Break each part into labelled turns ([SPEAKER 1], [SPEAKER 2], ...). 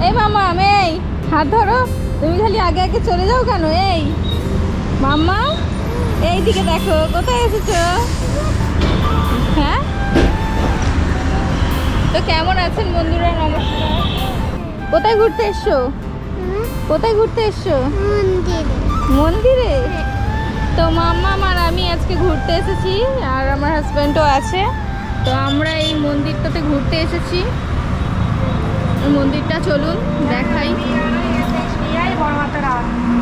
[SPEAKER 1] এই মামা এই হাত ধরো। তুমি খালি আগে আগে চলে যাও কেন? এই মাম্মা এই দিকে দেখো, কোথায় এসেছো? হ্যাঁ, তো কেমন আছেন বন্ধুরা? নমস্কার। কোথায় ঘুরতে এসছো? কোথায় ঘুরতে এসছো? মন্দিরে। তো মাম্মা আর আমি আজকে ঘুরতে এসেছি, আর আমার হাজব্যান্ডও আছে। তো আমরা এই মন্দিরটাতে ঘুরতে এসেছি। মন্দিরটা চলুন দেখাই।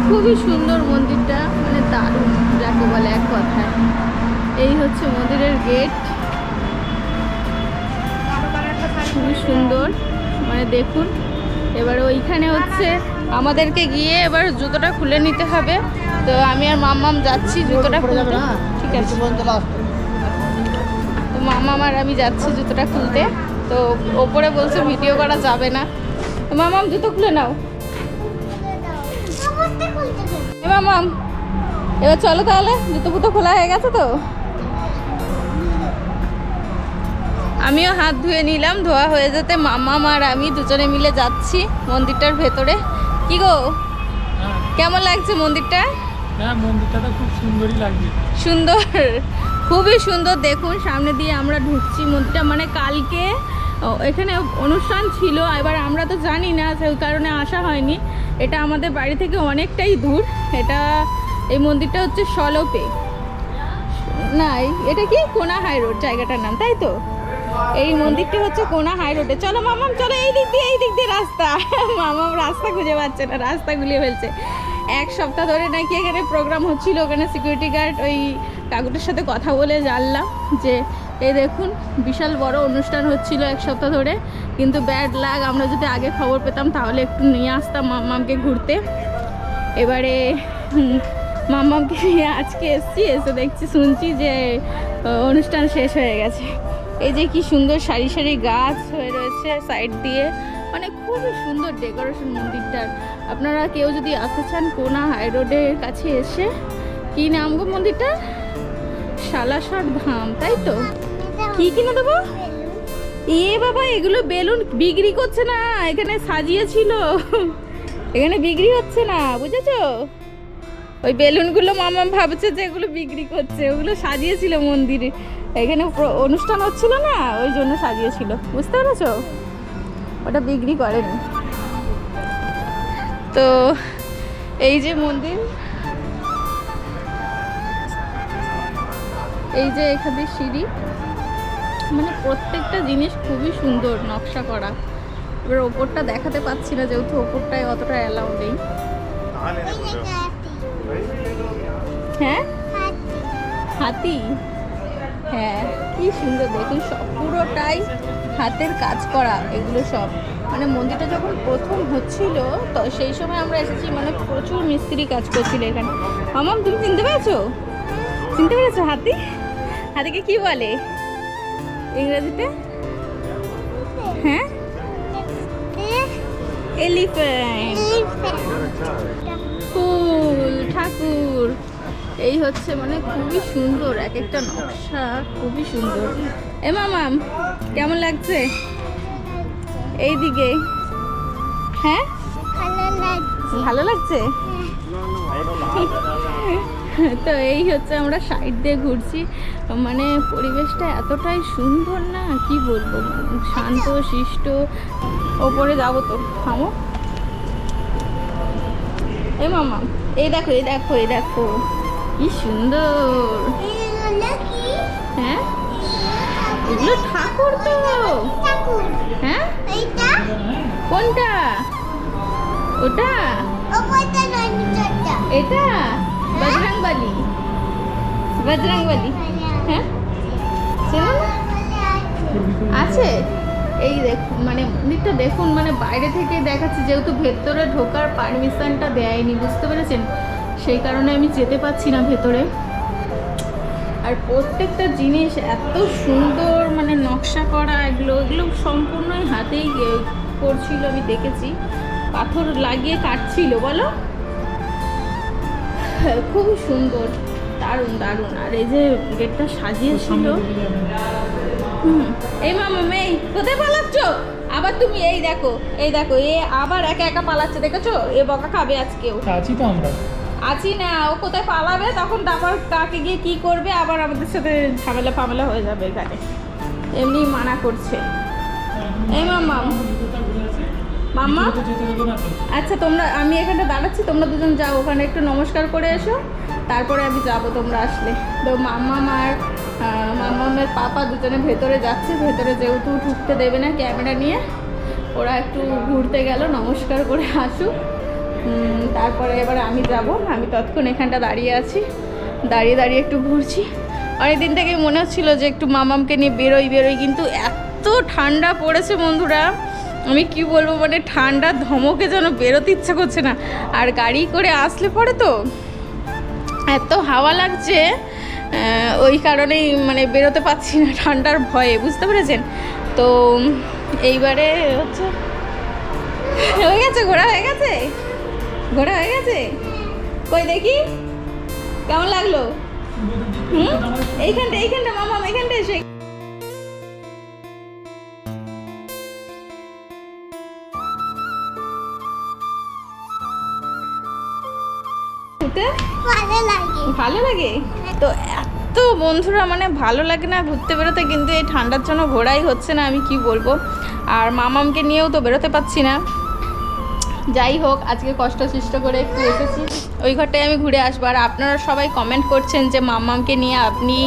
[SPEAKER 1] খুবই সুন্দর মন্দিরটা, মানে দারুণ যাকে বলে এক কথায়। এই হচ্ছে মন্দিরের গেট, খুবই সুন্দর, মানে দেখুন। এবার ওইখানে হচ্ছে আমাদেরকে গিয়ে এবার জুতোটা খুলে নিতে হবে। তো আমি আর মাম্মাম যাচ্ছি জুতোটা খুলতে। ঠিক আছে, তো মাম্মাম আর আমি যাচ্ছি জুতোটা খুলতে। তো ওপরে বলছে ভিডিও করা যাবে না। তো মাম্মাম জুতো খুলে নাও। মাম্মাম এবার চলো তাহলে, জুতো ফুতো খোলা হয়ে গেছে। তো আমিও হাত ধুয়ে নিলাম, ধোয়া হয়ে যেতে মাম্মাম আর আমি দুজনে মিলে যাচ্ছি মন্দিরটার ভেতরে। কি গো, কেমন লাগছে মন্দিরটা?
[SPEAKER 2] হ্যাঁ, মন্দিরটা তো খুব সুন্দরই লাগছে।
[SPEAKER 1] সুন্দর, খুবই সুন্দর। দেখুন সামনে দিয়ে আমরা ঢুকছি মন্দিরটা, মানে কালকে এখানে অনুষ্ঠান ছিল। এবার আমরা তো জানি না, সেই কারণে আসা হয়নি। এটা আমাদের বাড়ি থেকে অনেকটাই দূর। এটা এই মন্দিরটা হচ্ছে সলপে, না এটা কি কোনা হাই রোড জায়গাটার নাম, তাই তো? এই মন্দিরটি হচ্ছে কোনা হাই রোডে। চলো মামাম চলো, এই দিক দিয়ে রাস্তা। মামাম রাস্তা খুঁজে পাচ্ছে না, রাস্তা গুলিয়ে ফেলছে। এক সপ্তাহ ধরে নাকি এখানে প্রোগ্রাম হচ্ছিল, ওখানে সিকিউরিটি গার্ড ওই কাকুটার সাথে কথা বলে জানলাম যে এই দেখুন বিশাল বড় অনুষ্ঠান হচ্ছিল এক সপ্তাহ ধরে। কিন্তু ব্যাড লাগ, আমরা যদি আগে খবর পেতাম তাহলে একটু নিয়ে আসতাম মাম্মামকে ঘুরতে। এবারে মাম্মামকে নিয়ে আজকে এসছি, এসে দেখছি শুনছি যে অনুষ্ঠান শেষ হয়ে গেছে। এই যে কি সুন্দর সারি সারি গাছ হয়ে রয়েছে সাইড দিয়ে, মানে খুবই সুন্দর ডেকোরেশন মন্দিরটার। আপনারা কেউ যদি আসতে চান কোনা হাই রোডের কাছে এসে, কি নাম গো মন্দিরটা? শালাসর ধাম, তাই তো? কি কিনে দেবো? এ বাবা, এগুলো বেলুন বিক্রি করছে না, এখানে সাজিয়েছিল, এখানে বিক্রি হচ্ছে না, বুঝেছো? ওই বেলুনগুলো মামা ভাবছে যে এগুলো বিক্রি করছে, ওগুলো সাজিয়েছিল মন্দিরে। এখানে অনুষ্ঠান হচ্ছিল না, ওই জন্য সাজিয়েছিল, বুঝতে পেরেছো? ওটা বিক্রি করেনি। তো এই যে মন্দির, এই যে এখানে সিঁড়ি, মানে প্রত্যেকটা জিনিস খুবই সুন্দর নকশা করা। এবার ওপরটা দেখাতে পাচ্ছি না, যেহেতু ওপরটায় অতটা অ্যালাউ নেই। হ্যাঁ, হাতি, হ্যাঁ কি সুন্দর দেখুন, সব পুরোটাই হাতের কাজ করা এগুলো সব। মানে মন্দিরটা যখন প্রথম হচ্ছিল তো সেই সময় আমরা এসেছি, মানে প্রচুর মিস্ত্রি কাজ করছিল এখানে। মামাম তুমি চিনতে পেরেছো? চিনতে পেরেছো হাতি? হাতিকে কি বলে ইংরেজিতে? হ্যাঁ, এলিফ্যান্ট। ফুল ঠাকুর, এই হচ্ছে মানে খুবই সুন্দর, এক একটা নকশা খুবই সুন্দর। এ মামাম কেমন লাগছে এইদিকে? হ্যাঁ, ভালো লাগছে। তো এই হচ্ছে আমরা সাইড দিয়ে ঘুরছি, মানে পরিবেশটা এতটাই সুন্দর না কি বলবো, শান্ত শিষ্ট। ওপরে যাবো তো, থামো। এই মামা এই দেখো, এই দেখো, এই দেখো কি সুন্দর। হ্যাঁ, এগুলো ঠাকুর তো। হ্যাঁ, কোনটা? ওটা, এটা বজরংবলী, বজরংবলী। হ্যাঁ, আছে। এই দেখুন মানে মন্দিরটা দেখুন, মানে বাইরে থেকে দেখাচ্ছে, যেহেতু ভেতরে ঢোকার পারমিশনটা দেয়নি, বুঝতে পেরেছেন? সেই কারণে আমি যেতে পারছি না ভেতরে। আর প্রত্যেকটা জিনিস এত সুন্দর, মানে নকশা করা, এগুলো সম্পূর্ণই হাতেই করছিল, আমি দেখেছি। পাথর লাগিয়ে কাটছিল, বলো, খুবই সুন্দর, দারুণ দারুণ। আর এই যে গেটটা সাজিয়েছিল। এই মামা মেয়ে কোথায় পালাচ্ছ? আবার তুমি এই দেখো এ আবার একা একা পালাচ্ছে, দেখেছো? এ বকা খাবে আজকেও।
[SPEAKER 2] আছি তো আমরা।
[SPEAKER 1] আছি না, ও কোথায় পালাবে তখন, তারপর কাকে গিয়ে কি করবে, আবার আমাদের সাথে ঝামেলা ফামেলা হয়ে যাবে এখানে। এমনি মানা করছে। এই মাম্মাম, মাম্মা, আচ্ছা তোমরা, আমি এখানে দাঁড়াচ্ছি, তোমরা দুজন যাও ওখানে একটু নমস্কার করে এসো, তারপরে আমি যাব তোমরা আসলে। তো মাম্মাম আর মাম্মামের পাপা দুজনে ভেতরে যাচ্ছে, ভেতরে যেহেতু ঢুকতে দেবে না ক্যামেরা নিয়ে, ওরা একটু ঘুরতে গেল, নমস্কার করে আসুক, তারপরে এবার আমি যাব। আমি ততক্ষণ এখানটা দাঁড়িয়ে আছি, দাঁড়িয়ে একটু ঘুরছি। অনেকদিন থেকেই মনে হচ্ছিল যে একটু মামামকে নিয়ে বেরোই, কিন্তু এত ঠান্ডা পড়েছে বন্ধুরা, আমি কি বলবো, মানে ঠান্ডার ধমকে যেন বেরোতে ইচ্ছা করছে না। আর গাড়ি করে আসলে পরে তো এত হাওয়া লাগছে, ওই কারণেই মানে বেরোতে পারছি না ঠান্ডার ভয়ে, বুঝতে পেরেছেন? তো এইবারে হচ্ছে হয়ে গেছে, ঘোরা হয়ে গেছে। কই দেখি কেমন লাগলো? এইখানটা মামাম, এইখানটা এসে ভালো লাগে তো এত বন্ধুরা, মানে ভালো লাগে না ঘুরতে বেরোতে, কিন্তু এই ঠান্ডার জন্য ঘোরাই হচ্ছে না, আমি কি বলবো। আর মামামকে নিয়েও তো বেরোতে পারছি না। যাই হোক, আজকে কষ্ট সৃষ্ট করে একটু এসেছি, ওই ঘরটায় আমি ঘুরে আসবো। আর আপনারা সবাই কমেন্ট করছেন যে মাম্মামকে নিয়ে আপনি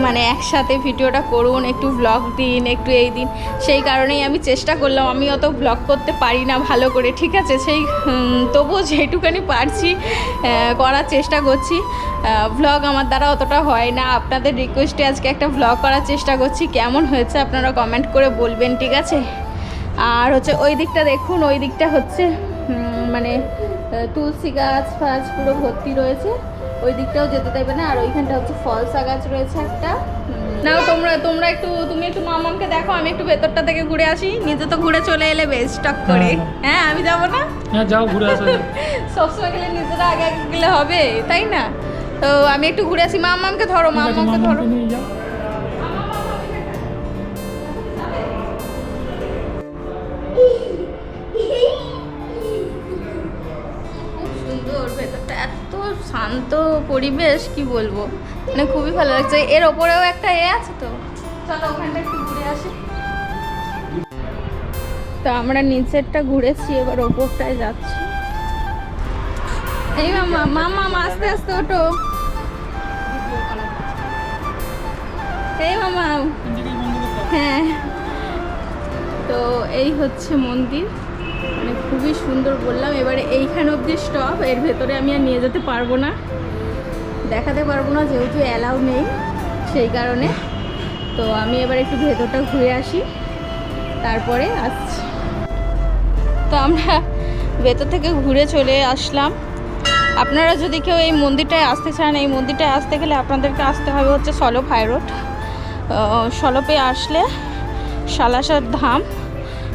[SPEAKER 1] মানে একসাথে ভিডিওটা করুন, একটু ভ্লগ দিন, একটু এই দিন। সেই কারণেই আমি চেষ্টা করলাম, আমি অত ভ্লগ করতে পারি না ভালো করে, ঠিক আছে? সেই তবুও যেটুকানি পারছি করার চেষ্টা করছি। ভ্লগ আমার দ্বারা অতটা হয় না, আপনাদের রিকোয়েস্টে আজকে একটা ভ্লগ করার চেষ্টা করছি। কেমন হয়েছে আপনারা কমেন্ট করে বলবেন, ঠিক আছে? আর হচ্ছে ওই দিকটা দেখুন, ওই দিকটা হচ্ছে মানে তুলসী গাছ ফাছ পুরো ভর্তি রয়েছে, ওই দিকটাও যেতে দেবে না। আর ওইখানটা হচ্ছে ফলসা গাছ রয়েছে একটা। নাও তুমি একটু মামামকে দেখো, আমি একটু ভেতরটা থেকে ঘুরে আসি। নিজে তো ঘুরে চলে এলে বেশ টক করে। হ্যাঁ আমি যাবো না?
[SPEAKER 2] হ্যাঁ যাও, ঘুরে আসো।
[SPEAKER 1] সবসময় গেলে নিজেরা আগে গেলে হবে, তাই না? তো আমি একটু ঘুরে আসি। মামামকে ধরো, মামামকে ধরো। সুন্দর ভেতরটা, এত শান্ত পরিবেশ, কি বলবো, মানে খুবই ভালো লাগছে। এর ওপরেও একটা আছে, তো চলো ওখানটা একটু ঘুরে আসি। তো আমরা নিচেরটা ঘুরেছি, এবার ওপরটায় যাচ্ছি। এই মামা আস্তে আস্তে ওঠো। এই মামা, হ্যাঁ। তো এই হচ্ছে মন্দির, মানে খুবই সুন্দর বললাম। এবারে এইখানে অবধি স্টপ, এর ভেতরে আমি আর নিয়ে যেতে পারবো না, দেখাতে পারবো না, যেহেতু অ্যালাউ নেই, সেই কারণে। তো আমি এবার একটু ভেতরটা ঘুরে আসি, তারপরে আসছি। তো আমরা ভেতর থেকে ঘুরে চলে আসলাম। আপনারা যদি কেউ এই মন্দিরটায় আসতে চান, এই মন্দিরটায় আসতে গেলে আপনাদেরকে আসতে হবে হচ্ছে সলপ হাই রোড। সলপে আসলে সালাসার ধাম,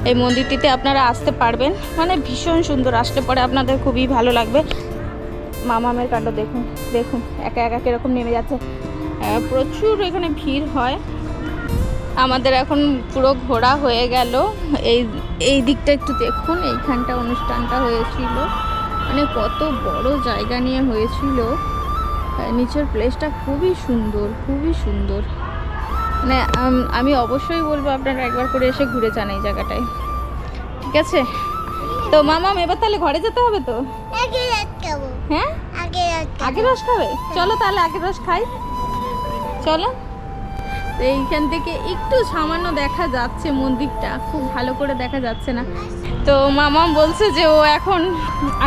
[SPEAKER 1] এই মন্দিরটিতে আপনারা আসতে পারবেন। মানে ভীষণ সুন্দর, আসলে পরে আপনাদের খুবই ভালো লাগবে। মামামের কাণ্ড দেখুন, একা একা কীরকম নেমে যাচ্ছে। প্রচুর এখানে ভিড় হয়। আমাদের এখন পুরো ঘোরা হয়ে গেল। এই দিকটা একটু দেখুন, এইখানটা অনুষ্ঠানটা হয়েছিল, মানে কত বড় জায়গা নিয়ে হয়েছিল। নিচের প্লেসটা খুবই সুন্দর। মানে আমি অবশ্যই বলবো আপনারা একবার করে এসে ঘুরে যান এই জায়গাটায়, ঠিক আছে? তো মামাম এবার তাহলে ঘরে যেতে হবে তো? হ্যাঁ, আগে রস খাবে? চলো তাহলে আগে রস খাই, চলো। তো এইখান থেকে একটু সামান্য দেখা যাচ্ছে মন্দিরটা, খুব ভালো করে দেখা যাচ্ছে না। তো মামাম বলছে যে ও এখন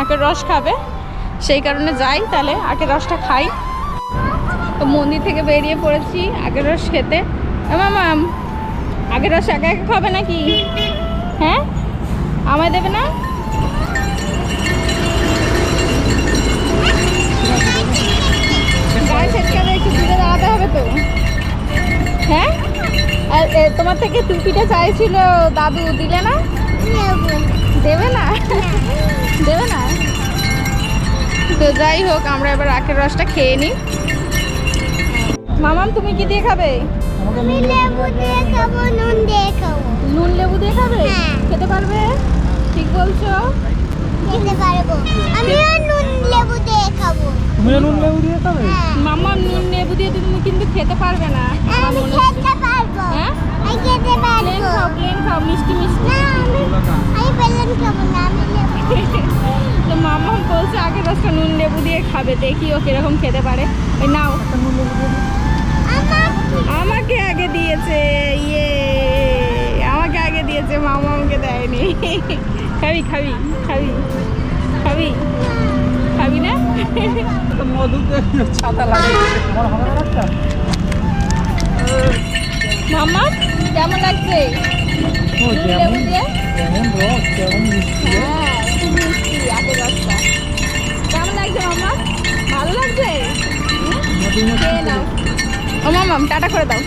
[SPEAKER 1] আখের রস খাবে, সেই কারণে যাই, তাহলে আখের রসটা খাই। তো মন্দির থেকে বেরিয়ে পড়েছি আখের রস খেতে। মামাম আখের রস একা একা খাবে নাকি? হ্যাঁ, আমায় দেবে না? গায়ে ছেটকাবে, একটু দূরে দাঁড়াতে হবে তো। হ্যাঁ, আর তোমার থেকে টুপিটা চাইছিল দাদু, দিলে না? দেবে না? তো যাই হোক, আমরা এবার আখের রসটা খেয়ে নিই। মামাম তুমি কি দিয়ে খাবে?
[SPEAKER 3] আমি লেবু দিয়ে খাবো, নুন দিয়ে খাবো।
[SPEAKER 1] নুন লেবু দিয়ে খাবে?
[SPEAKER 3] হ্যাঁ।
[SPEAKER 1] খেতে পারবে? ঠিক বলছো?
[SPEAKER 3] খেতে পারবো। আমিও নুন লেবু দিয়ে খাবো।
[SPEAKER 2] তুমিও নুন লেবু দিয়ে খাবে?
[SPEAKER 3] হ্যাঁ।
[SPEAKER 1] মাম্মা নুন লেবু দিয়ে তুমি কিন্তু খেতে পারবে না আমার
[SPEAKER 3] আমি
[SPEAKER 1] মনে হচ্ছে।
[SPEAKER 3] খেতে পারবো।
[SPEAKER 1] হ্যাঁ?
[SPEAKER 3] আমি খেতে
[SPEAKER 1] প্লেন
[SPEAKER 3] পারবো।
[SPEAKER 1] খাও, প্লেন খাও, মিষ্টি মিষ্টি।
[SPEAKER 3] না, আমি পেলেন খাবো না, আমি লেবু।
[SPEAKER 1] তো মাম্মা বলছে আগে 10টা নুন লেবু দিয়ে খাবে, দেখি ও কিরকম খেতে পারে। ওই নাও,
[SPEAKER 2] একটা নুন লেবু দিয়ে দিই।
[SPEAKER 1] আমাকে আগে দিয়েছে। ইয়ে, আমাকে আগে দিয়েছে, মামা আমাকে দেয়নি। খাবি খাবি খাবি খাবি খাবি না?
[SPEAKER 2] একটা মধুতে ছাতা লাগিয়েছে। তোমার ভালো লাগছে?
[SPEAKER 1] মাম্মা কেমন লাগছে
[SPEAKER 2] ও
[SPEAKER 1] নুন লেবু দিয়ে?
[SPEAKER 2] যেমন রস তেমন মিষ্টি।
[SPEAKER 1] হ্যাঁ, খুব মিষ্টি আগে 10টা। কেমন লাগছে মাম্মা? ভালো লাগছে? হুম?
[SPEAKER 2] মধু
[SPEAKER 1] খেয়ে নাও। ও মাম্মা টাটা করে দাও।